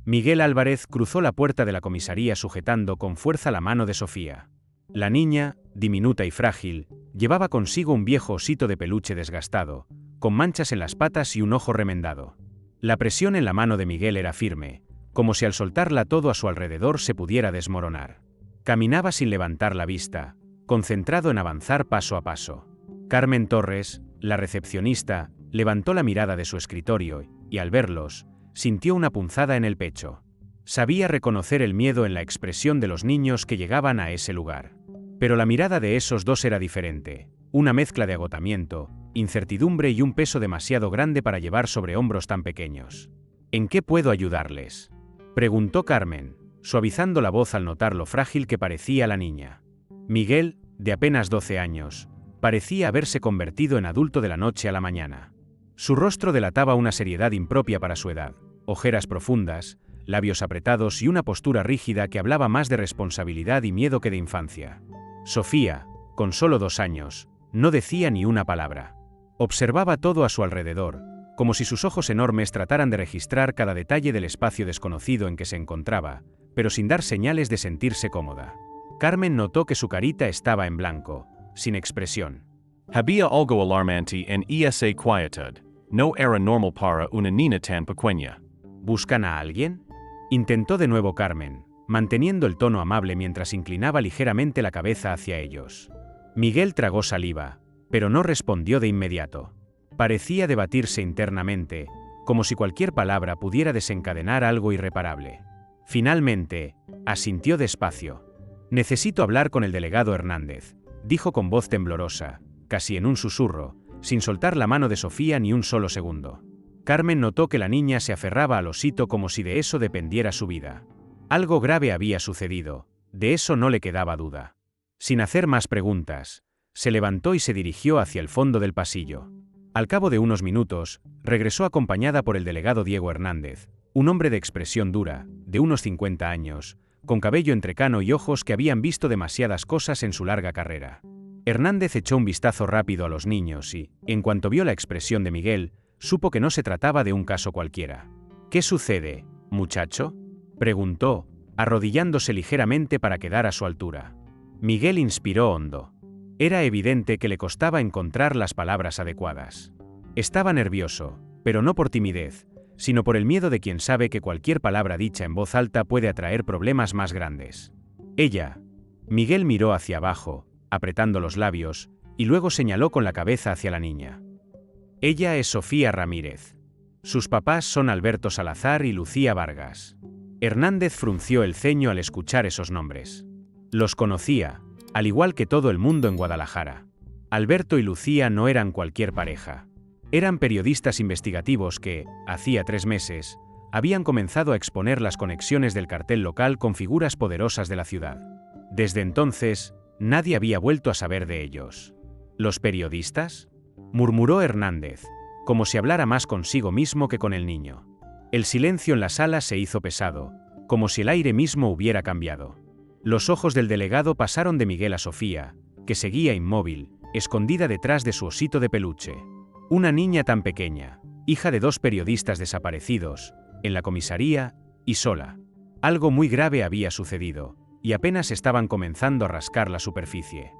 Miguel Álvarez cruzó la puerta de la comisaría sujetando con fuerza la mano de Sofía. La niña, diminuta y frágil, llevaba consigo un viejo osito de peluche desgastado, con manchas en las patas y un ojo remendado. La presión en la mano de Miguel era firme, como si al soltarla todo a su alrededor se pudiera desmoronar. Caminaba sin levantar la vista, concentrado en avanzar paso a paso. Carmen Torres, la recepcionista, levantó la mirada de su escritorio y, al verlos, sintió una punzada en el pecho. Sabía reconocer el miedo en la expresión de los niños que llegaban a ese lugar. Pero la mirada de esos dos era diferente, una mezcla de agotamiento, incertidumbre y un peso demasiado grande para llevar sobre hombros tan pequeños. ¿En qué puedo ayudarles?, preguntó Carmen, suavizando la voz al notar lo frágil que parecía la niña. Miguel, de apenas 12 años, parecía haberse convertido en adulto de la noche a la mañana. Su rostro delataba una seriedad impropia para su edad, ojeras profundas, labios apretados y una postura rígida que hablaba más de responsabilidad y miedo que de infancia. Sofía, con solo 2 años, no decía ni una palabra. Observaba todo a su alrededor, como si sus ojos enormes trataran de registrar cada detalle del espacio desconocido en que se encontraba, pero sin dar señales de sentirse cómoda. Carmen notó que su carita estaba en blanco, sin expresión. Había algo alarmante en esa quietud. No era normal para una niña tan pequeña. ¿Buscan a alguien?, intentó de nuevo Carmen, manteniendo el tono amable mientras inclinaba ligeramente la cabeza hacia ellos. Miguel tragó saliva, pero no respondió de inmediato. Parecía debatirse internamente, como si cualquier palabra pudiera desencadenar algo irreparable. Finalmente, asintió despacio. «Necesito hablar con el delegado Hernández», dijo con voz temblorosa, casi en un susurro, sin soltar la mano de Sofía ni un solo segundo. Carmen notó que la niña se aferraba al osito como si de eso dependiera su vida. Algo grave había sucedido, de eso no le quedaba duda. Sin hacer más preguntas, se levantó y se dirigió hacia el fondo del pasillo. Al cabo de unos minutos, regresó acompañada por el delegado Diego Hernández, un hombre de expresión dura, de unos 50 años, con cabello entrecano y ojos que habían visto demasiadas cosas en su larga carrera. Hernández echó un vistazo rápido a los niños y, en cuanto vio la expresión de Miguel, supo que no se trataba de un caso cualquiera. «¿Qué sucede, muchacho?», preguntó, arrodillándose ligeramente para quedar a su altura. Miguel inspiró hondo. Era evidente que le costaba encontrar las palabras adecuadas. Estaba nervioso, pero no por timidez, sino por el miedo de quien sabe que cualquier palabra dicha en voz alta puede atraer problemas más grandes. «Ella». Miguel miró hacia abajo, apretando los labios, y luego señaló con la cabeza hacia la niña. «Ella es Sofía Ramírez. Sus papás son Alberto Salazar y Lucía Vargas». Hernández frunció el ceño al escuchar esos nombres. Los conocía, al igual que todo el mundo en Guadalajara. Alberto y Lucía no eran cualquier pareja. Eran periodistas investigativos que, hacía 3 meses, habían comenzado a exponer las conexiones del cartel local con figuras poderosas de la ciudad. Desde entonces, nadie había vuelto a saber de ellos. ¿Los periodistas?, murmuró Hernández, como si hablara más consigo mismo que con el niño. El silencio en la sala se hizo pesado, como si el aire mismo hubiera cambiado. Los ojos del delegado pasaron de Miguel a Sofía, que seguía inmóvil, escondida detrás de su osito de peluche. Una niña tan pequeña, hija de 2 periodistas desaparecidos, en la comisaría, y sola. Algo muy grave había sucedido, y apenas estaban comenzando a rascar la superficie.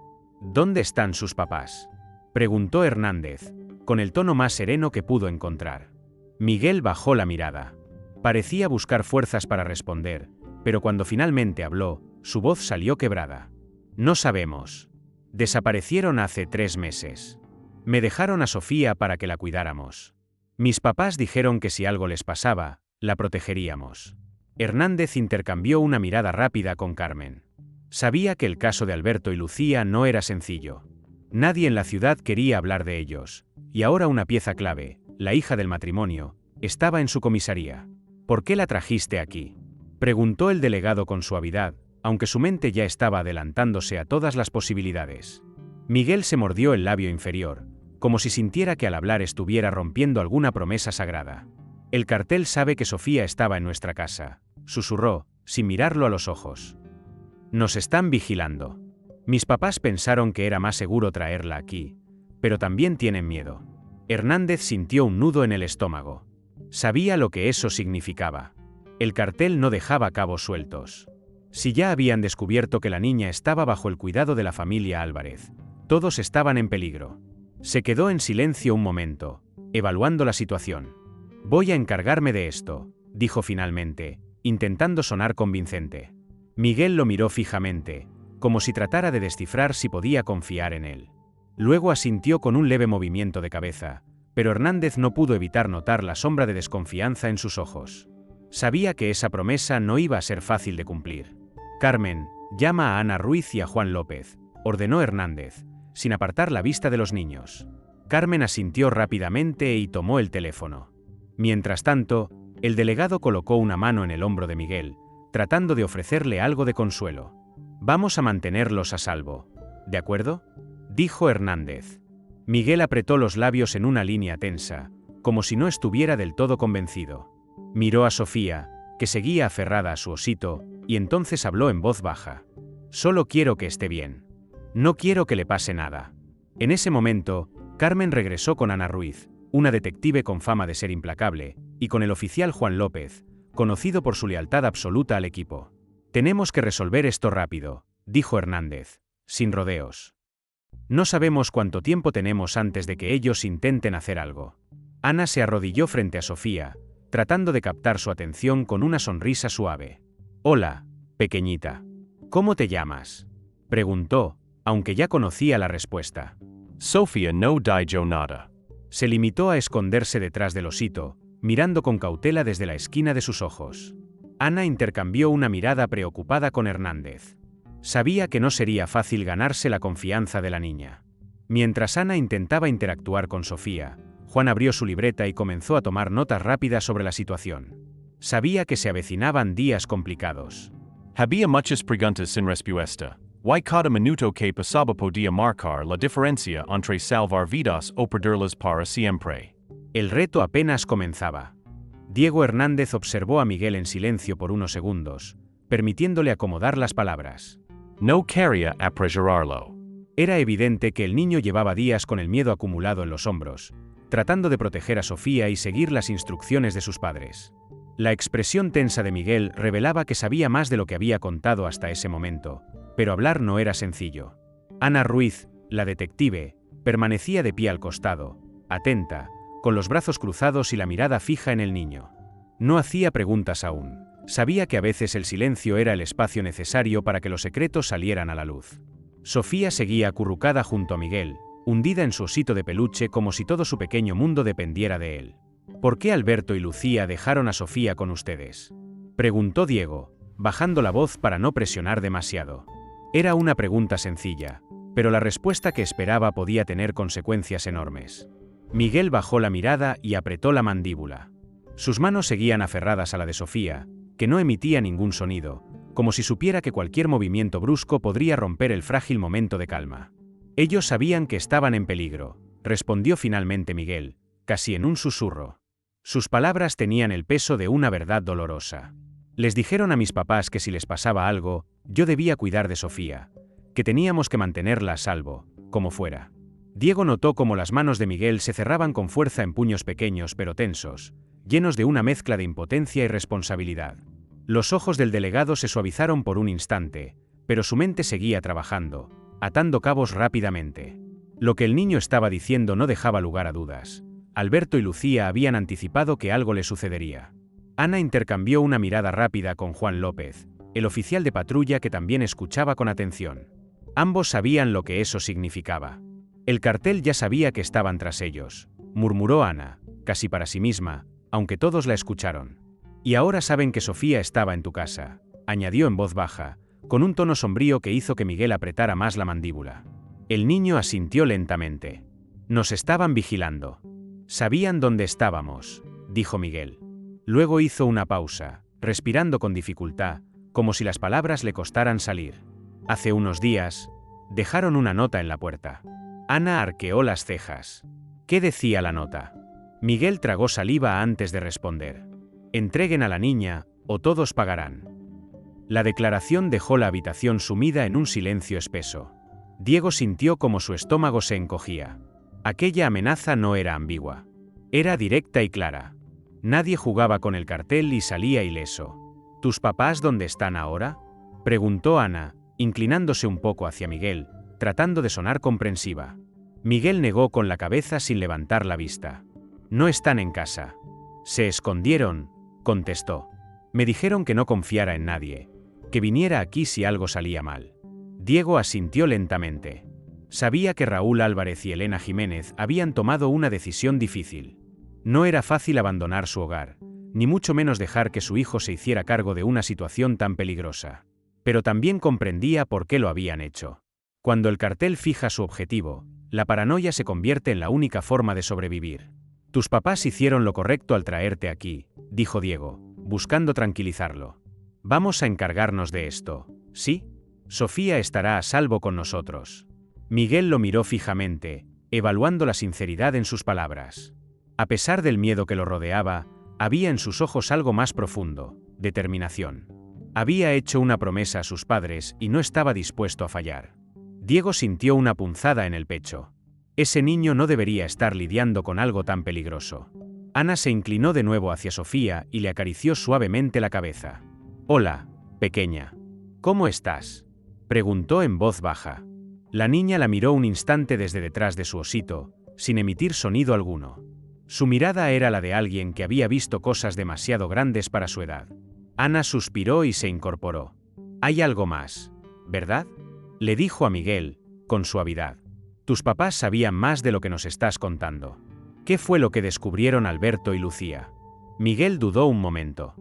«¿Dónde están sus papás?», preguntó Hernández, con el tono más sereno que pudo encontrar. Miguel bajó la mirada. Parecía buscar fuerzas para responder, pero cuando finalmente habló, su voz salió quebrada. «No sabemos. Desaparecieron hace 3 meses. Me dejaron a Sofía para que la cuidáramos. Mis papás dijeron que si algo les pasaba, la protegeríamos». Hernández intercambió una mirada rápida con Carmen. Sabía que el caso de Alberto y Lucía no era sencillo. Nadie en la ciudad quería hablar de ellos, y ahora una pieza clave, la hija del matrimonio, estaba en su comisaría. «¿Por qué la trajiste aquí?», preguntó el delegado con suavidad, aunque su mente ya estaba adelantándose a todas las posibilidades. Miguel se mordió el labio inferior, como si sintiera que al hablar estuviera rompiendo alguna promesa sagrada. «El cartel sabe que Sofía estaba en nuestra casa», susurró, sin mirarlo a los ojos. «Nos están vigilando. Mis papás pensaron que era más seguro traerla aquí, pero también tienen miedo». Hernández sintió un nudo en el estómago. Sabía lo que eso significaba. El cartel no dejaba cabos sueltos. Si ya habían descubierto que la niña estaba bajo el cuidado de la familia Álvarez, todos estaban en peligro. Se quedó en silencio un momento, evaluando la situación. Voy a encargarme de esto, dijo finalmente, intentando sonar convincente. Miguel lo miró fijamente, como si tratara de descifrar si podía confiar en él. Luego asintió con un leve movimiento de cabeza, pero Hernández no pudo evitar notar la sombra de desconfianza en sus ojos. Sabía que esa promesa no iba a ser fácil de cumplir. Carmen, llama a Ana Ruiz y a Juan López, ordenó Hernández, sin apartar la vista de los niños. Carmen asintió rápidamente y tomó el teléfono. Mientras tanto, el delegado colocó una mano en el hombro de Miguel, tratando de ofrecerle algo de consuelo. Vamos a mantenerlos a salvo, ¿de acuerdo?, dijo Hernández. Miguel apretó los labios en una línea tensa, como si no estuviera del todo convencido. Miró a Sofía, que seguía aferrada a su osito, y entonces habló en voz baja. Solo quiero que esté bien. No quiero que le pase nada. En ese momento, Carmen regresó con Ana Ruiz, una detective con fama de ser implacable, y con el oficial Juan López, conocido por su lealtad absoluta al equipo. Tenemos que resolver esto rápido, dijo Hernández, sin rodeos. No sabemos cuánto tiempo tenemos antes de que ellos intenten hacer algo. Ana se arrodilló frente a Sofía, tratando de captar su atención con una sonrisa suave. Hola, pequeñita. ¿Cómo te llamas?, preguntó, aunque ya conocía la respuesta. Sofía no dijo nada. Se limitó a esconderse detrás del osito, mirando con cautela desde la esquina de sus ojos. Ana intercambió una mirada preocupada con Hernández. Sabía que no sería fácil ganarse la confianza de la niña. Mientras Ana intentaba interactuar con Sofía, Juan abrió su libreta y comenzó a tomar notas rápidas sobre la situación. Sabía que se avecinaban días complicados. Había muchas preguntas sin respuesta. Y cada minuto que pasaba podía marcar la diferencia entre salvar vidas o perderlas para siempre. El reto apenas comenzaba. Diego Hernández observó a Miguel en silencio por unos segundos, permitiéndole acomodar las palabras. No quería apresurarlo. Era evidente que el niño llevaba días con el miedo acumulado en los hombros, tratando de proteger a Sofía y seguir las instrucciones de sus padres. La expresión tensa de Miguel revelaba que sabía más de lo que había contado hasta ese momento, pero hablar no era sencillo. Ana Ruiz, la detective, permanecía de pie al costado, atenta, con los brazos cruzados y la mirada fija en el niño. No hacía preguntas aún. Sabía que a veces el silencio era el espacio necesario para que los secretos salieran a la luz. Sofía seguía acurrucada junto a Miguel, hundida en su osito de peluche como si todo su pequeño mundo dependiera de él. ¿Por qué Alberto y Lucía dejaron a Sofía con ustedes?, preguntó Diego, bajando la voz para no presionar demasiado. Era una pregunta sencilla, pero la respuesta que esperaba podía tener consecuencias enormes. Miguel bajó la mirada y apretó la mandíbula. Sus manos seguían aferradas a la de Sofía, que no emitía ningún sonido, como si supiera que cualquier movimiento brusco podría romper el frágil momento de calma. Ellos sabían que estaban en peligro, respondió finalmente Miguel, casi en un susurro. Sus palabras tenían el peso de una verdad dolorosa. Les dijeron a mis papás que si les pasaba algo, yo debía cuidar de Sofía, que teníamos que mantenerla a salvo, como fuera. Diego notó cómo las manos de Miguel se cerraban con fuerza en puños pequeños pero tensos, llenos de una mezcla de impotencia y responsabilidad. Los ojos del delegado se suavizaron por un instante, pero su mente seguía trabajando, atando cabos rápidamente. Lo que el niño estaba diciendo no dejaba lugar a dudas. Alberto y Lucía habían anticipado que algo le sucedería. Ana intercambió una mirada rápida con Juan López, el oficial de patrulla que también escuchaba con atención. Ambos sabían lo que eso significaba. El cartel ya sabía que estaban tras ellos, murmuró Ana, casi para sí misma, aunque todos la escucharon. Y ahora saben que Sofía estaba en tu casa, añadió en voz baja, con un tono sombrío que hizo que Miguel apretara más la mandíbula. El niño asintió lentamente. Nos estaban vigilando. Sabían dónde estábamos, dijo Miguel. Luego hizo una pausa, respirando con dificultad, como si las palabras le costaran salir. Hace unos días, dejaron una nota en la puerta. Ana arqueó las cejas. ¿Qué decía la nota? Miguel tragó saliva antes de responder. Entreguen a la niña, o todos pagarán. La declaración dejó la habitación sumida en un silencio espeso. Diego sintió como su estómago se encogía. Aquella amenaza no era ambigua. Era directa y clara. Nadie jugaba con el cartel y salía ileso. ¿Tus papás dónde están ahora?, preguntó Ana, inclinándose un poco hacia Miguel, tratando de sonar comprensiva. Miguel negó con la cabeza sin levantar la vista. No están en casa. Se escondieron, contestó. Me dijeron que no confiara en nadie, que viniera aquí si algo salía mal. Diego asintió lentamente. Sabía que Raúl Álvarez y Elena Jiménez habían tomado una decisión difícil. No era fácil abandonar su hogar, ni mucho menos dejar que su hijo se hiciera cargo de una situación tan peligrosa. Pero también comprendía por qué lo habían hecho. Cuando el cartel fija su objetivo, la paranoia se convierte en la única forma de sobrevivir. Tus papás hicieron lo correcto al traerte aquí, dijo Diego, buscando tranquilizarlo. Vamos a encargarnos de esto, ¿sí? Sofía estará a salvo con nosotros. Miguel lo miró fijamente, evaluando la sinceridad en sus palabras. A pesar del miedo que lo rodeaba, había en sus ojos algo más profundo, determinación. Había hecho una promesa a sus padres y no estaba dispuesto a fallar. Diego sintió una punzada en el pecho. Ese niño no debería estar lidiando con algo tan peligroso. Ana se inclinó de nuevo hacia Sofía y le acarició suavemente la cabeza. «Hola, pequeña. ¿Cómo estás?», preguntó en voz baja. La niña la miró un instante desde detrás de su osito, sin emitir sonido alguno. Su mirada era la de alguien que había visto cosas demasiado grandes para su edad. Ana suspiró y se incorporó. «Hay algo más, ¿verdad?», le dijo a Miguel, con suavidad. «Tus papás sabían más de lo que nos estás contando. ¿Qué fue lo que descubrieron Alberto y Lucía?». Miguel dudó un momento.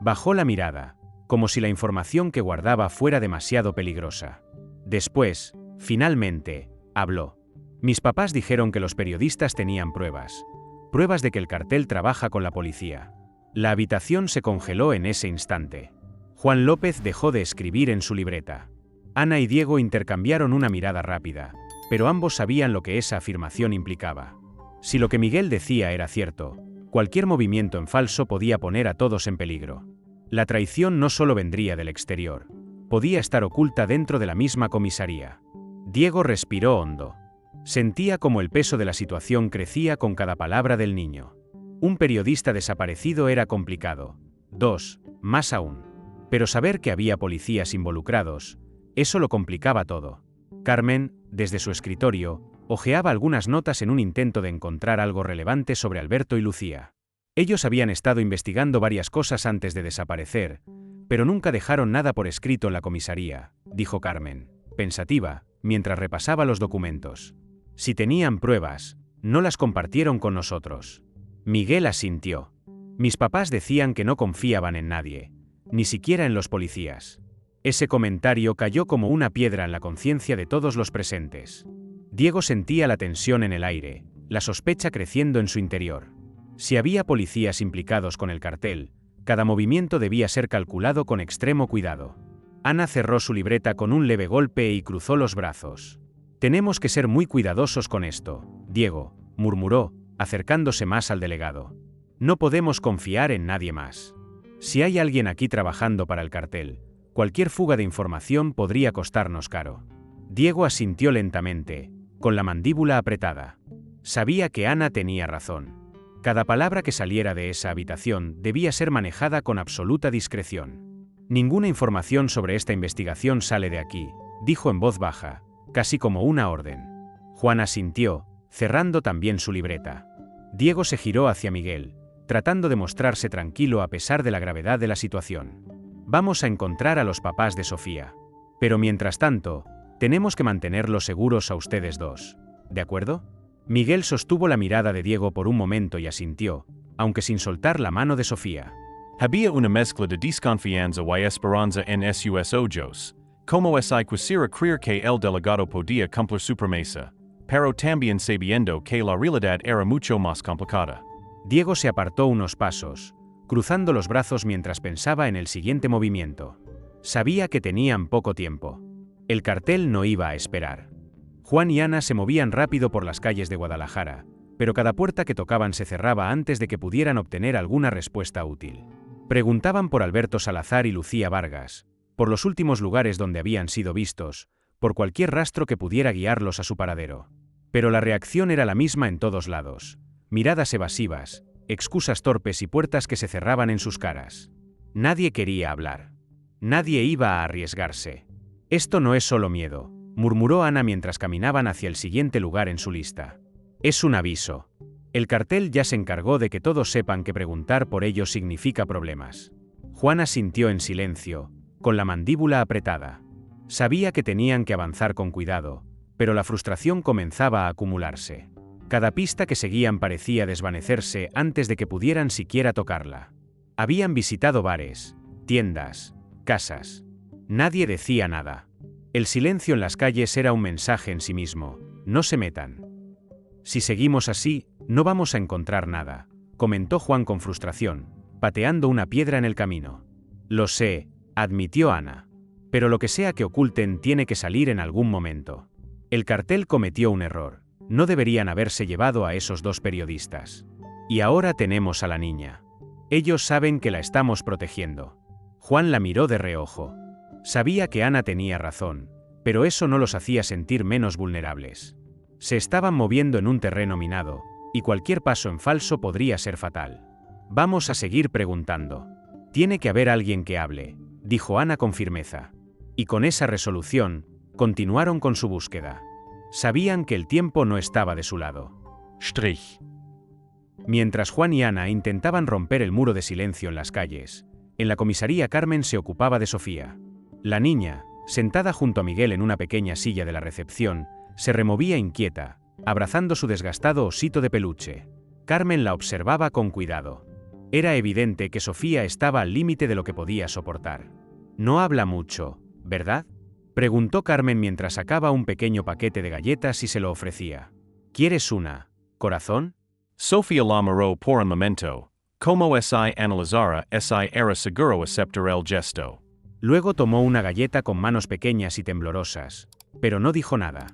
Bajó la mirada, como si la información que guardaba fuera demasiado peligrosa. Después, finalmente, habló. «Mis papás dijeron que los periodistas tenían pruebas. Pruebas de que el cartel trabaja con la policía». La habitación se congeló en ese instante. Juan López dejó de escribir en su libreta. Ana y Diego intercambiaron una mirada rápida, pero ambos sabían lo que esa afirmación implicaba. Si lo que Miguel decía era cierto, cualquier movimiento en falso podía poner a todos en peligro. La traición no solo vendría del exterior, podía estar oculta dentro de la misma comisaría. Diego respiró hondo. Sentía como el peso de la situación crecía con cada palabra del niño. Un periodista desaparecido era complicado. 2, más aún. Pero saber que había policías involucrados, eso lo complicaba todo. Carmen, desde su escritorio, hojeaba algunas notas en un intento de encontrar algo relevante sobre Alberto y Lucía. Ellos habían estado investigando varias cosas antes de desaparecer, pero nunca dejaron nada por escrito en la comisaría, dijo Carmen, pensativa, mientras repasaba los documentos. Si tenían pruebas, no las compartieron con nosotros. Miguel asintió. Mis papás decían que no confiaban en nadie, ni siquiera en los policías. Ese comentario cayó como una piedra en la conciencia de todos los presentes. Diego sentía la tensión en el aire, la sospecha creciendo en su interior. Si había policías implicados con el cartel, cada movimiento debía ser calculado con extremo cuidado. Ana cerró su libreta con un leve golpe y cruzó los brazos. «Tenemos que ser muy cuidadosos con esto, Diego», murmuró, acercándose más al delegado. «No podemos confiar en nadie más. Si hay alguien aquí trabajando para el cartel, cualquier fuga de información podría costarnos caro». Diego asintió lentamente, con la mandíbula apretada. Sabía que Ana tenía razón. Cada palabra que saliera de esa habitación debía ser manejada con absoluta discreción. «Ninguna información sobre esta investigación sale de aquí», dijo en voz baja, casi como una orden. Juan asintió, cerrando también su libreta. Diego se giró hacia Miguel, tratando de mostrarse tranquilo a pesar de la gravedad de la situación. «Vamos a encontrar a los papás de Sofía. Pero mientras tanto, tenemos que mantenerlos seguros a ustedes dos. ¿De acuerdo?». Miguel sostuvo la mirada de Diego por un momento y asintió, aunque sin soltar la mano de Sofía. Había una mezcla de desconfianza y esperanza en sus ojos, como si quisiera creer que el delegado podía cumplir su promesa, pero también sabiendo que la realidad era mucho más complicada. Diego se apartó unos pasos, cruzando los brazos mientras pensaba en el siguiente movimiento. Sabía que tenían poco tiempo. El cartel no iba a esperar. Juan y Ana se movían rápido por las calles de Guadalajara, pero cada puerta que tocaban se cerraba antes de que pudieran obtener alguna respuesta útil. Preguntaban por Alberto Salazar y Lucía Vargas, por los últimos lugares donde habían sido vistos, por cualquier rastro que pudiera guiarlos a su paradero. Pero la reacción era la misma en todos lados: miradas evasivas, excusas torpes y puertas que se cerraban en sus caras. Nadie quería hablar. Nadie iba a arriesgarse. Esto no es solo miedo, murmuró Ana mientras caminaban hacia el siguiente lugar en su lista. Es un aviso. El cartel ya se encargó de que todos sepan que preguntar por ellos significa problemas. Juan asintió en silencio, con la mandíbula apretada. Sabía que tenían que avanzar con cuidado, pero la frustración comenzaba a acumularse. Cada pista que seguían parecía desvanecerse antes de que pudieran siquiera tocarla. Habían visitado bares, tiendas, casas. Nadie decía nada. El silencio en las calles era un mensaje en sí mismo: no se metan. Si seguimos así, no vamos a encontrar nada, comentó Juan con frustración, pateando una piedra en el camino. Lo sé, admitió Ana. Pero lo que sea que oculten tiene que salir en algún momento. El cartel cometió un error. No deberían haberse llevado a esos 2 periodistas. Y ahora tenemos a la niña. Ellos saben que la estamos protegiendo. Juan la miró de reojo. Sabía que Ana tenía razón, pero eso no los hacía sentir menos vulnerables. Se estaban moviendo en un terreno minado, y cualquier paso en falso podría ser fatal. Vamos a seguir preguntando. Tiene que haber alguien que hable, dijo Ana con firmeza. Y con esa resolución, continuaron con su búsqueda. Sabían que el tiempo no estaba de su lado. Strich. Mientras Juan y Ana intentaban romper el muro de silencio en las calles, en la comisaría Carmen se ocupaba de Sofía. La niña, sentada junto a Miguel en una pequeña silla de la recepción, se removía inquieta, abrazando su desgastado osito de peluche. Carmen la observaba con cuidado. Era evidente que Sofía estaba al límite de lo que podía soportar. No habla mucho, ¿verdad?, preguntó Carmen mientras sacaba un pequeño paquete de galletas y se lo ofrecía. ¿Quieres una, corazón? Sofia la miró por un momento, como si analizara si era seguro aceptar el gesto. Luego tomó una galleta con manos pequeñas y temblorosas, pero no dijo nada.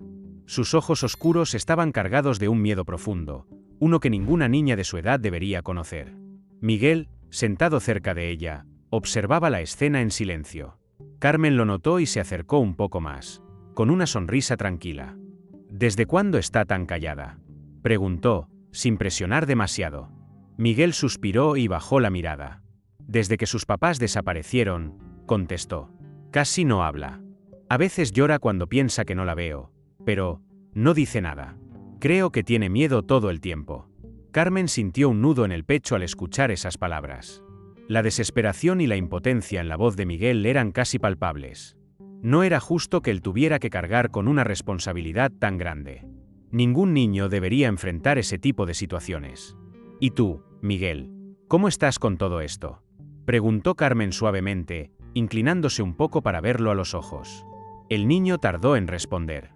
Sus ojos oscuros estaban cargados de un miedo profundo, uno que ninguna niña de su edad debería conocer. Miguel, sentado cerca de ella, observaba la escena en silencio. Carmen lo notó y se acercó un poco más, con una sonrisa tranquila. ¿Desde cuándo está tan callada?, preguntó, sin presionar demasiado. Miguel suspiró y bajó la mirada. Desde que sus papás desaparecieron, contestó. Casi no habla. A veces llora cuando piensa que no la veo, pero no dice nada. Creo que tiene miedo todo el tiempo. Carmen sintió un nudo en el pecho al escuchar esas palabras. La desesperación y la impotencia en la voz de Miguel eran casi palpables. No era justo que él tuviera que cargar con una responsabilidad tan grande. Ningún niño debería enfrentar ese tipo de situaciones. ¿Y tú, Miguel, cómo estás con todo esto?, preguntó Carmen suavemente, inclinándose un poco para verlo a los ojos. El niño tardó en responder.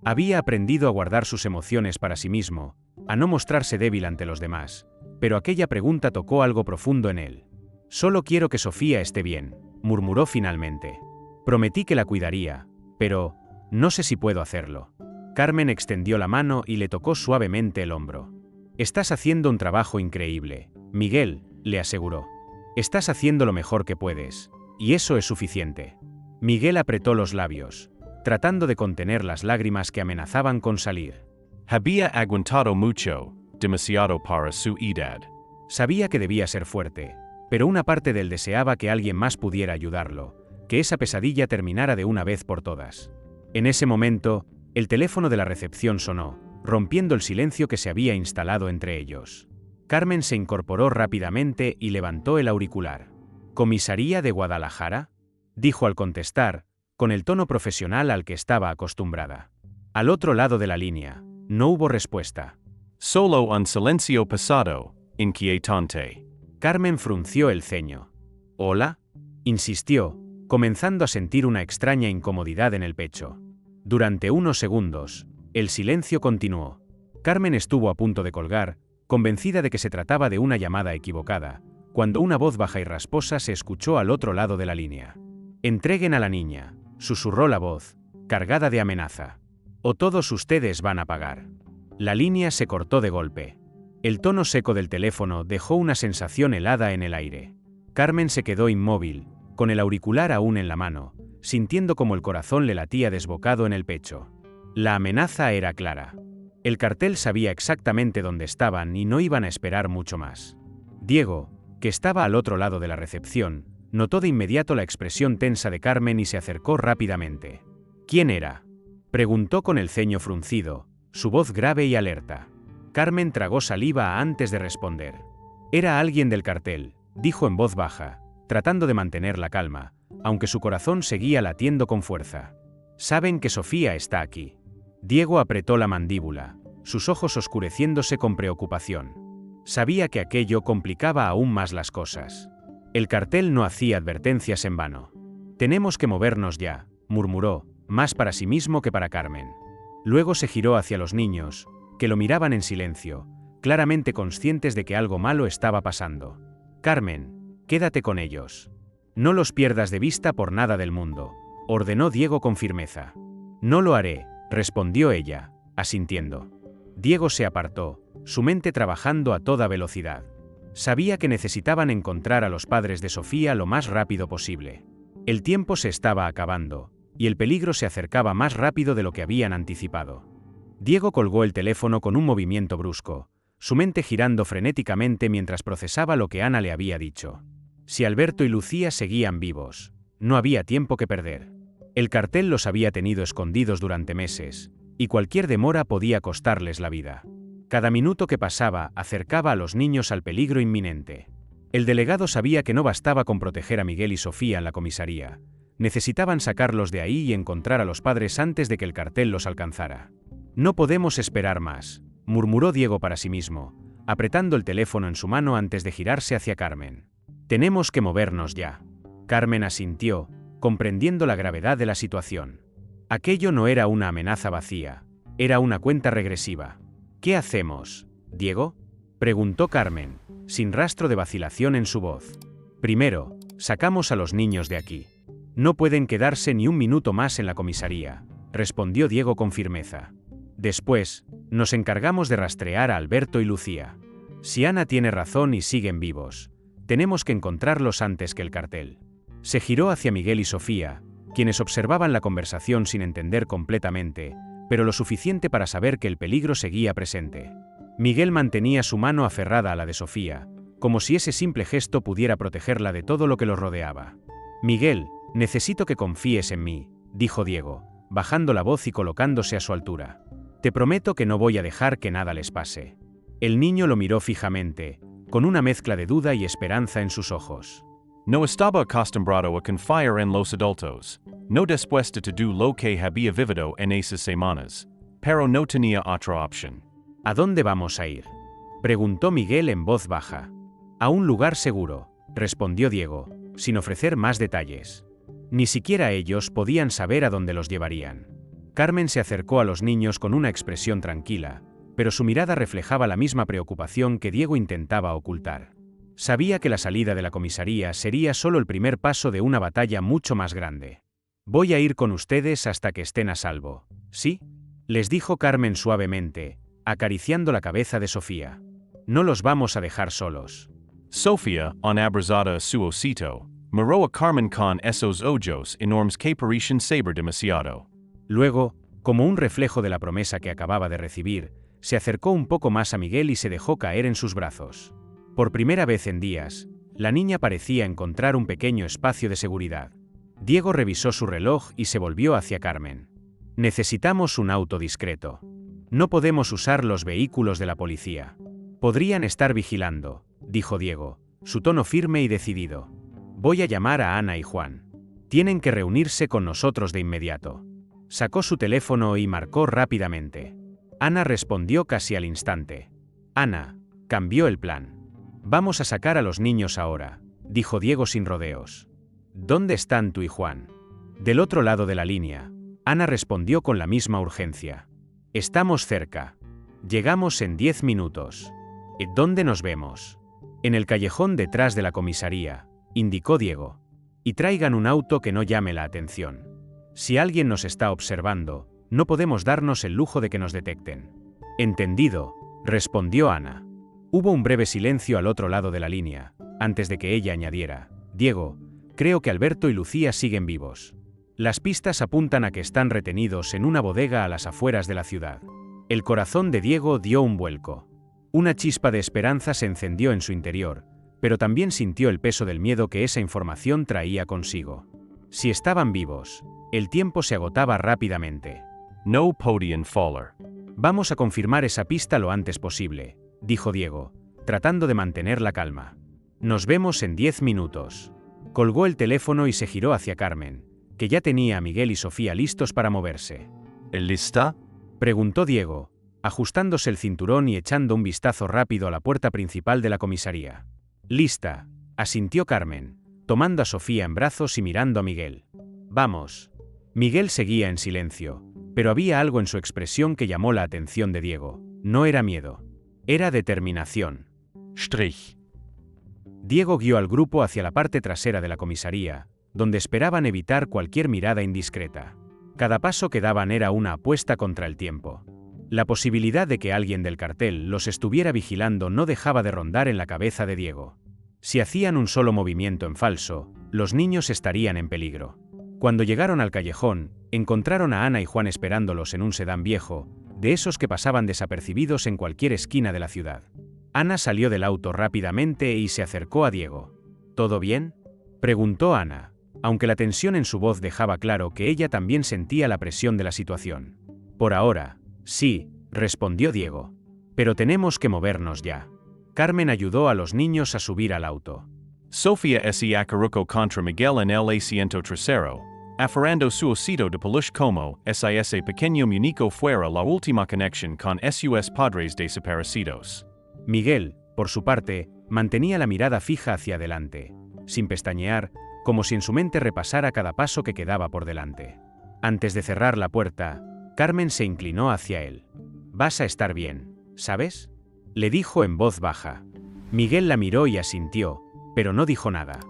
Había aprendido a guardar sus emociones para sí mismo, a no mostrarse débil ante los demás, pero aquella pregunta tocó algo profundo en él. Solo quiero que Sofía esté bien, murmuró finalmente. Prometí que la cuidaría, pero no sé si puedo hacerlo. Carmen extendió la mano y le tocó suavemente el hombro. Estás haciendo un trabajo increíble, Miguel, le aseguró. Estás haciendo lo mejor que puedes, y eso es suficiente. Miguel apretó los labios, tratando de contener las lágrimas que amenazaban con salir. Había aguantado mucho, demasiado para su edad. Sabía que debía ser fuerte, pero una parte de él deseaba que alguien más pudiera ayudarlo, que esa pesadilla terminara de una vez por todas. En ese momento, el teléfono de la recepción sonó, rompiendo el silencio que se había instalado entre ellos. Carmen se incorporó rápidamente y levantó el auricular. ¿Comisaría de Guadalajara?, dijo al contestar, con el tono profesional al que estaba acostumbrada. Al otro lado de la línea, no hubo respuesta. Solo un silencio pesado, inquietante. Carmen frunció el ceño. ¿Hola?, insistió, comenzando a sentir una extraña incomodidad en el pecho. Durante unos segundos, el silencio continuó. Carmen estuvo a punto de colgar, convencida de que se trataba de una llamada equivocada, cuando una voz baja y rasposa se escuchó al otro lado de la línea. «Entreguen a la niña», susurró la voz, cargada de amenaza. «O todos ustedes van a pagar». La línea se cortó de golpe. El tono seco del teléfono dejó una sensación helada en el aire. Carmen se quedó inmóvil, con el auricular aún en la mano, sintiendo como el corazón le latía desbocado en el pecho. La amenaza era clara. El cartel sabía exactamente dónde estaban y no iban a esperar mucho más. Diego, que estaba al otro lado de la recepción, notó de inmediato la expresión tensa de Carmen y se acercó rápidamente. ¿Quién era?, preguntó con el ceño fruncido, su voz grave y alerta. Carmen tragó saliva antes de responder. Era alguien del cartel, dijo en voz baja, tratando de mantener la calma, aunque su corazón seguía latiendo con fuerza. Saben que Sofía está aquí. Diego apretó la mandíbula, sus ojos oscureciéndose con preocupación. Sabía que aquello complicaba aún más las cosas. El cartel no hacía advertencias en vano. Tenemos que movernos ya, murmuró, más para sí mismo que para Carmen. Luego se giró hacia los niños, que lo miraban en silencio, claramente conscientes de que algo malo estaba pasando. Carmen, quédate con ellos. No los pierdas de vista por nada del mundo, ordenó Diego con firmeza. No lo haré, respondió ella, asintiendo. Diego se apartó, su mente trabajando a toda velocidad. Sabía que necesitaban encontrar a los padres de Sofía lo más rápido posible. El tiempo se estaba acabando, y el peligro se acercaba más rápido de lo que habían anticipado. Diego colgó el teléfono con un movimiento brusco, su mente girando frenéticamente mientras procesaba lo que Ana le había dicho. Si Alberto y Lucía seguían vivos, no había tiempo que perder. El cartel los había tenido escondidos durante meses, y cualquier demora podía costarles la vida. Cada minuto que pasaba acercaba a los niños al peligro inminente. El delegado sabía que no bastaba con proteger a Miguel y Sofía en la comisaría. Necesitaban sacarlos de ahí y encontrar a los padres antes de que el cartel los alcanzara. No podemos esperar más, murmuró Diego para sí mismo, apretando el teléfono en su mano antes de girarse hacia Carmen. Tenemos que movernos ya. Carmen asintió, comprendiendo la gravedad de la situación. Aquello no era una amenaza vacía, era una cuenta regresiva. ¿Qué hacemos, Diego?, preguntó Carmen, sin rastro de vacilación en su voz. Primero, sacamos a los niños de aquí. No pueden quedarse ni un minuto más en la comisaría, respondió Diego con firmeza. Después, nos encargamos de rastrear a Alberto y Lucía. Si Ana tiene razón y siguen vivos, tenemos que encontrarlos antes que el cartel. Se giró hacia Miguel y Sofía, quienes observaban la conversación sin entender completamente, pero lo suficiente para saber que el peligro seguía presente. Miguel mantenía su mano aferrada a la de Sofía, como si ese simple gesto pudiera protegerla de todo lo que los rodeaba. Miguel, necesito que confíes en mí, dijo Diego, bajando la voz y colocándose a su altura. Te prometo que no voy a dejar que nada les pase. El niño lo miró fijamente, con una mezcla de duda y esperanza en sus ojos. No estaba acostumbrado a confiar en los adultos. No dispuesto to do lo que había vivido en esas semanas. Pero no tenía otra opción. ¿A dónde vamos a ir?, preguntó Miguel en voz baja. A un lugar seguro, respondió Diego, sin ofrecer más detalles. Ni siquiera ellos podían saber a dónde los llevarían. Carmen se acercó a los niños con una expresión tranquila, pero su mirada reflejaba la misma preocupación que Diego intentaba ocultar. Sabía que la salida de la comisaría sería solo el primer paso de una batalla mucho más grande. Voy a ir con ustedes hasta que estén a salvo, ¿sí?, les dijo Carmen suavemente, acariciando la cabeza de Sofía. No los vamos a dejar solos. Sofía, on abrazada a su osito, miró a Carmen con esos ojos enormes que parecían saber demasiado. Luego, como un reflejo de la promesa que acababa de recibir, se acercó un poco más a Miguel y se dejó caer en sus brazos. Por primera vez en días, la niña parecía encontrar un pequeño espacio de seguridad. Diego revisó su reloj y se volvió hacia Carmen. Necesitamos un auto discreto. No podemos usar los vehículos de la policía. Podrían estar vigilando, dijo Diego, su tono firme y decidido. Voy a llamar a Ana y Juan. Tienen que reunirse con nosotros de inmediato. Sacó su teléfono y marcó rápidamente. Ana respondió casi al instante. Ana, cambió el plan. Vamos a sacar a los niños ahora, dijo Diego sin rodeos. ¿Dónde están tú y Juan? Del otro lado de la línea, Ana respondió con la misma urgencia. Estamos cerca. Llegamos en 10 minutos. ¿Dónde nos vemos? En el callejón detrás de la comisaría, indicó Diego. Y traigan un auto que no llame la atención. Si alguien nos está observando, no podemos darnos el lujo de que nos detecten. Entendido, respondió Ana. Hubo un breve silencio al otro lado de la línea, antes de que ella añadiera, Diego, creo que Alberto y Lucía siguen vivos. Las pistas apuntan a que están retenidos en una bodega a las afueras de la ciudad. El corazón de Diego dio un vuelco. Una chispa de esperanza se encendió en su interior, pero también sintió el peso del miedo que esa información traía consigo. Si estaban vivos, el tiempo se agotaba rápidamente. No podían faller. Vamos a confirmar esa pista lo antes posible, dijo Diego, tratando de mantener la calma. Nos vemos en 10 minutos. Colgó el teléfono y se giró hacia Carmen, que ya tenía a Miguel y Sofía listos para moverse. ¿Lista? Preguntó Diego, ajustándose el cinturón y echando un vistazo rápido a la puerta principal de la comisaría. Lista, asintió Carmen, tomando a Sofía en brazos y mirando a Miguel. Vamos. Miguel seguía en silencio, pero había algo en su expresión que llamó la atención de Diego. No era miedo. Era determinación. Strich. Diego guió al grupo hacia la parte trasera de la comisaría, donde esperaban evitar cualquier mirada indiscreta. Cada paso que daban era una apuesta contra el tiempo. La posibilidad de que alguien del cartel los estuviera vigilando no dejaba de rondar en la cabeza de Diego. Si hacían un solo movimiento en falso, los niños estarían en peligro. Cuando llegaron al callejón, encontraron a Ana y Juan esperándolos en un sedán viejo, de esos que pasaban desapercibidos en cualquier esquina de la ciudad. Ana salió del auto rápidamente y se acercó a Diego. ¿Todo bien?, preguntó Ana, aunque la tensión en su voz dejaba claro que ella también sentía la presión de la situación. Por ahora, sí, respondió Diego. Pero tenemos que movernos ya. Carmen ayudó a los niños a subir al auto. Sofía se acercó contra Miguel en el asiento trasero, aferrando su osito de peluche como si ese pequeño muñeco fuera la última conexión con sus padres desaparecidos. Miguel, por su parte, mantenía la mirada fija hacia adelante, sin pestañear, como si en su mente repasara cada paso que quedaba por delante. Antes de cerrar la puerta, Carmen se inclinó hacia él. «Vas a estar bien, ¿sabes?», le dijo en voz baja. Miguel la miró y asintió, pero no dijo nada.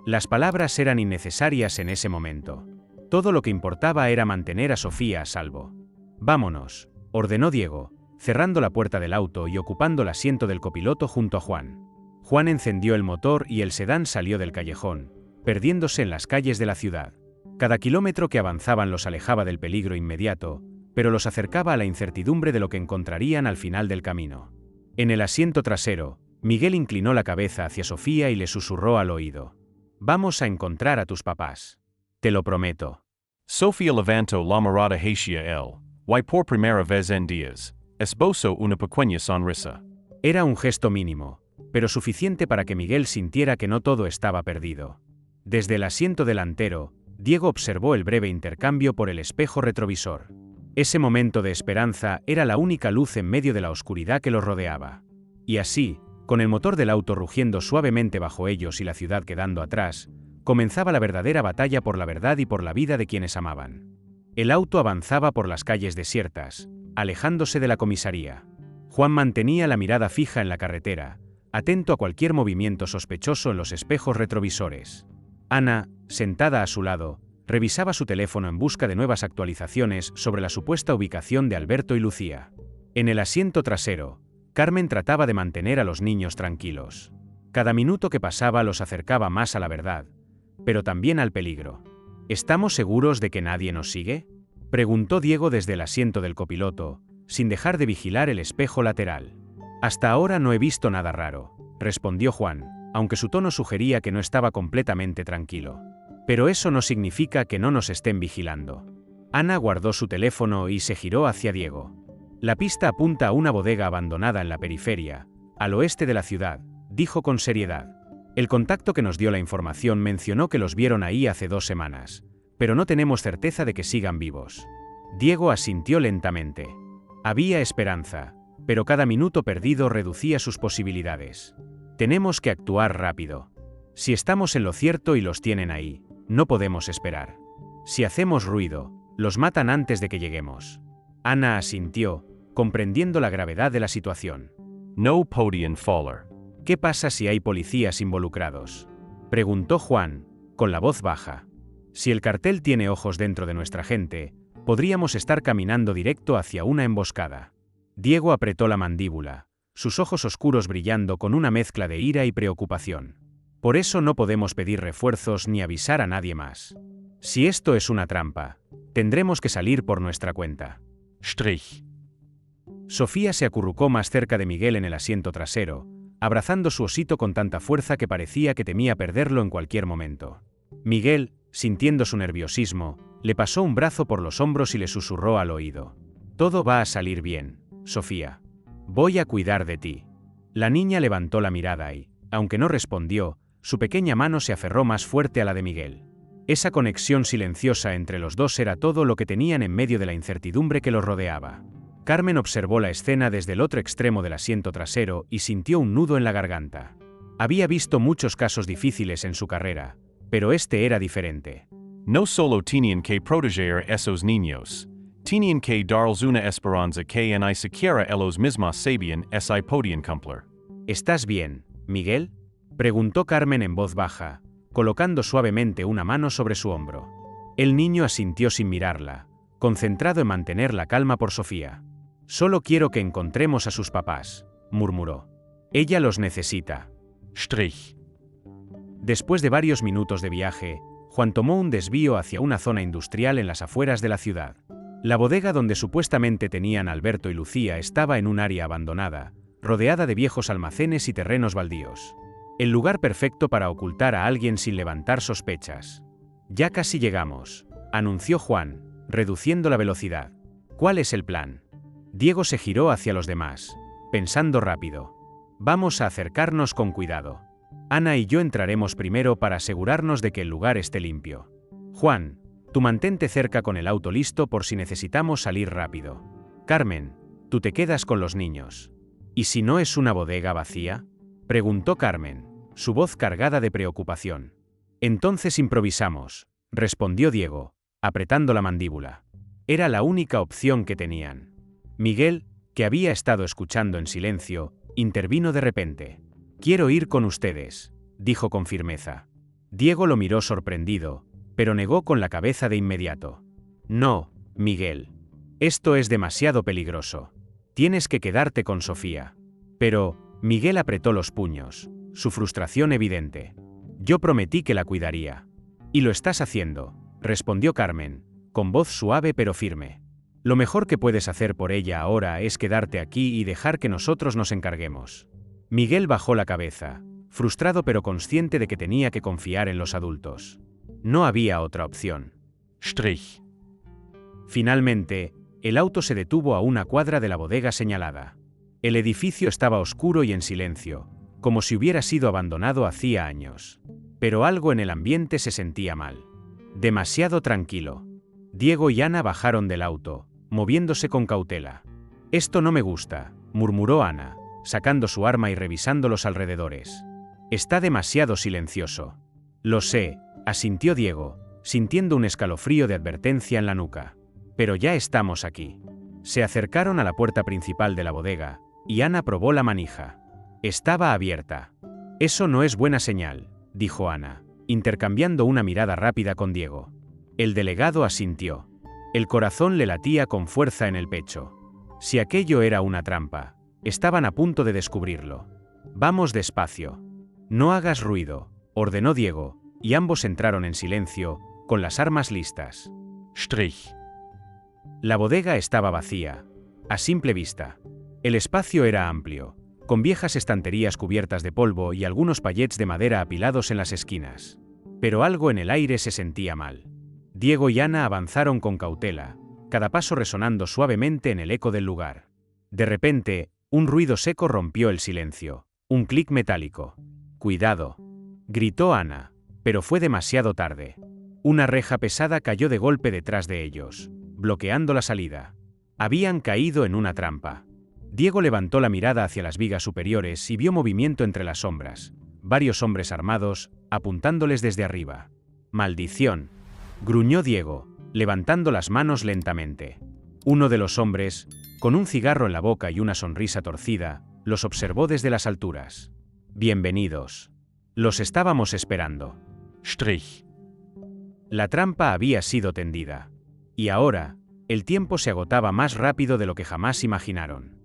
Las palabras eran innecesarias en ese momento. Todo lo que importaba era mantener a Sofía a salvo. «Vámonos», ordenó Diego, cerrando la puerta del auto y ocupando el asiento del copiloto junto a Juan. Juan encendió el motor y el sedán salió del callejón, perdiéndose en las calles de la ciudad. Cada kilómetro que avanzaban los alejaba del peligro inmediato, pero los acercaba a la incertidumbre de lo que encontrarían al final del camino. En el asiento trasero, Miguel inclinó la cabeza hacia Sofía y le susurró al oído. «Vamos a encontrar a tus papás. Te lo prometo». Sofía levantó la mirada hacia él, y por primera vez en días, esbozó una pequeña sonrisa. Era un gesto mínimo, pero suficiente para que Miguel sintiera que no todo estaba perdido. Desde el asiento delantero, Diego observó el breve intercambio por el espejo retrovisor. Ese momento de esperanza era la única luz en medio de la oscuridad que los rodeaba. Y así, con el motor del auto rugiendo suavemente bajo ellos y la ciudad quedando atrás, comenzaba la verdadera batalla por la verdad y por la vida de quienes amaban. El auto avanzaba por las calles desiertas, alejándose de la comisaría. Juan mantenía la mirada fija en la carretera, atento a cualquier movimiento sospechoso en los espejos retrovisores. Ana, sentada a su lado, revisaba su teléfono en busca de nuevas actualizaciones sobre la supuesta ubicación de Alberto y Lucía. En el asiento trasero, Carmen trataba de mantener a los niños tranquilos. Cada minuto que pasaba los acercaba más a la verdad, pero también al peligro. ¿Estamos seguros de que nadie nos sigue?, preguntó Diego desde el asiento del copiloto, sin dejar de vigilar el espejo lateral. «Hasta ahora no he visto nada raro», respondió Juan, aunque su tono sugería que no estaba completamente tranquilo. «Pero eso no significa que no nos estén vigilando». Ana guardó su teléfono y se giró hacia Diego. «La pista apunta a una bodega abandonada en la periferia, al oeste de la ciudad», dijo con seriedad. «El contacto que nos dio la información mencionó que los vieron ahí hace 2 semanas, pero no tenemos certeza de que sigan vivos». Diego asintió lentamente. Había esperanza, pero cada minuto perdido reducía sus posibilidades. «Tenemos que actuar rápido. Si estamos en lo cierto y los tienen ahí, no podemos esperar. Si hacemos ruido, los matan antes de que lleguemos». Ana asintió, comprendiendo la gravedad de la situación. No podían faller. «¿Qué pasa si hay policías involucrados?», preguntó Juan, con la voz baja. «Si el cartel tiene ojos dentro de nuestra gente, podríamos estar caminando directo hacia una emboscada». Diego apretó la mandíbula, sus ojos oscuros brillando con una mezcla de ira y preocupación. «Por eso no podemos pedir refuerzos ni avisar a nadie más. Si esto es una trampa, tendremos que salir por nuestra cuenta». Strich. Sofía se acurrucó más cerca de Miguel en el asiento trasero, abrazando su osito con tanta fuerza que parecía que temía perderlo en cualquier momento. Miguel, sintiendo su nerviosismo, le pasó un brazo por los hombros y le susurró al oído. Todo va a salir bien, Sofía. Voy a cuidar de ti. La niña levantó la mirada y, aunque no respondió, su pequeña mano se aferró más fuerte a la de Miguel. Esa conexión silenciosa entre los dos era todo lo que tenían en medio de la incertidumbre que los rodeaba. Carmen observó la escena desde el otro extremo del asiento trasero y sintió un nudo en la garganta. Había visto muchos casos difíciles en su carrera, pero este era diferente. No solo tenían que proteger esos niños. Tenían que darles una esperanza que ni siquiera ellos mismos sabían si podían cumplir. ¿Estás bien, Miguel?, preguntó Carmen en voz baja, colocando suavemente una mano sobre su hombro. El niño asintió sin mirarla, concentrado en mantener la calma por Sofía. Solo quiero que encontremos a sus papás, murmuró. Ella los necesita. Strich. Después de varios minutos de viaje, Juan tomó un desvío hacia una zona industrial en las afueras de la ciudad. La bodega donde supuestamente tenían Alberto y Lucía estaba en un área abandonada, rodeada de viejos almacenes y terrenos baldíos. El lugar perfecto para ocultar a alguien sin levantar sospechas. Ya casi llegamos, anunció Juan, reduciendo la velocidad. ¿Cuál es el plan? Diego se giró hacia los demás, pensando rápido. Vamos a acercarnos con cuidado. Ana y yo entraremos primero para asegurarnos de que el lugar esté limpio. Juan, tú mantente cerca con el auto listo por si necesitamos salir rápido. Carmen, tú te quedas con los niños. ¿Y si no es una bodega vacía?, preguntó Carmen, su voz cargada de preocupación. Entonces improvisamos, respondió Diego, apretando la mandíbula. Era la única opción que tenían. Miguel, que había estado escuchando en silencio, intervino de repente. Quiero ir con ustedes, dijo con firmeza. Diego lo miró sorprendido, pero negó con la cabeza de inmediato. No, Miguel. Esto es demasiado peligroso. Tienes que quedarte con Sofía. Pero, Miguel apretó los puños, su frustración evidente. Yo prometí que la cuidaría. Y lo estás haciendo, respondió Carmen, con voz suave pero firme. Lo mejor que puedes hacer por ella ahora es quedarte aquí y dejar que nosotros nos encarguemos. Miguel bajó la cabeza, frustrado pero consciente de que tenía que confiar en los adultos. No había otra opción. Strich. Finalmente, el auto se detuvo a una cuadra de la bodega señalada. El edificio estaba oscuro y en silencio, como si hubiera sido abandonado hacía años. Pero algo en el ambiente se sentía mal. Demasiado tranquilo. Diego y Ana bajaron del auto, moviéndose con cautela. Esto no me gusta, murmuró Ana, sacando su arma y revisando los alrededores. Está demasiado silencioso. Lo sé, asintió Diego, sintiendo un escalofrío de advertencia en la nuca. Pero ya estamos aquí. Se acercaron a la puerta principal de la bodega, y Ana probó la manija. Estaba abierta. Eso no es buena señal, dijo Ana, intercambiando una mirada rápida con Diego. El delegado asintió. El corazón le latía con fuerza en el pecho. Si aquello era una trampa, estaban a punto de descubrirlo. Vamos despacio. No hagas ruido, ordenó Diego, y ambos entraron en silencio, con las armas listas. Strich. La bodega estaba vacía, a simple vista. El espacio era amplio, con viejas estanterías cubiertas de polvo y algunos pallets de madera apilados en las esquinas. Pero algo en el aire se sentía mal. Diego y Ana avanzaron con cautela, cada paso resonando suavemente en el eco del lugar. De repente, un ruido seco rompió el silencio, un clic metálico. «Cuidado», gritó Ana, pero fue demasiado tarde. Una reja pesada cayó de golpe detrás de ellos, bloqueando la salida. Habían caído en una trampa. Diego levantó la mirada hacia las vigas superiores y vio movimiento entre las sombras, varios hombres armados, apuntándoles desde arriba. «¡Maldición!», gruñó Diego, levantando las manos lentamente. Uno de los hombres, con un cigarro en la boca y una sonrisa torcida, los observó desde las alturas. «Bienvenidos. Los estábamos esperando». Strich. La trampa había sido tendida. Y ahora, el tiempo se agotaba más rápido de lo que jamás imaginaron.